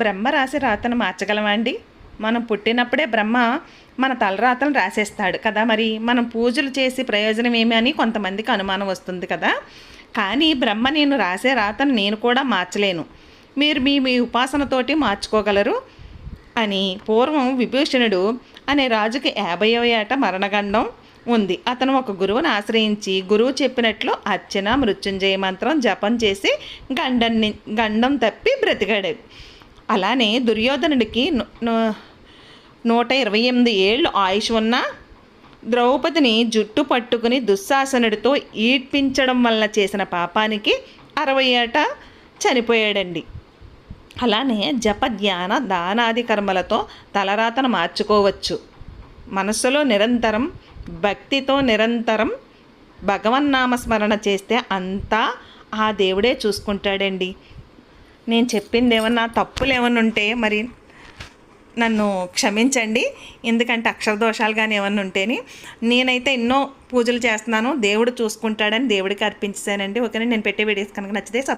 బ్రహ్మ రాసి రాతను మార్చగలమా అండి? మనం పుట్టినప్పుడే బ్రహ్మ మన తలరాతను రాసేస్తాడు కదా. మరి మనం పూజలు చేసి ప్రయోజనం ఏమి అని కొంతమందికి అనుమానం వస్తుంది కదా. కానీ బ్రహ్మ నేను రాసే రాతను నేను కూడా మార్చలేను, మీరు మీ మీ ఉపాసనతోటి మార్చుకోగలరు అని పూర్వం విభూషణుడు అనే రాజుకి 50వ ఏట మరణగండం ఉంది. అతను ఒక గురువుని ఆశ్రయించి గురువు చెప్పినట్లు అర్చన మృత్యుంజయ మంత్రం జపం చేసి గండం తప్పి బ్రతికాడు. అలానే దుర్యోధనుడికి 128 ఏళ్ళు ఆయుష్ ఉన్న ద్రౌపదిని జుట్టు పట్టుకుని దుశ్శాసనుడితో ఈడ్పించడం వల్ల చేసిన పాపానికి 60 ఏట చనిపోయాడండి. అలానే జప ధ్యాన దానాది కర్మలతో తలరాతను మార్చుకోవచ్చు. మనస్సులో నిరంతరం భక్తితో నిరంతరం భగవన్నామస్మరణ చేస్తే అంతా ఆ దేవుడే చూసుకుంటాడండి. నేను చెప్పింది ఏమన్నా తప్పులు ఏమన్నా ఉంటే మరి నన్ను క్షమించండి, ఎందుకంటే అక్షరదోషాలు కానీ ఏమన్నా ఉంటేని. నేనైతే ఎన్నో పూజలు చేస్తున్నాను, దేవుడు చూసుకుంటాడని దేవుడికి అర్పించానండి. ఓకేనా? నేను పెట్టే వీడియోస్ కనుక నచ్చితే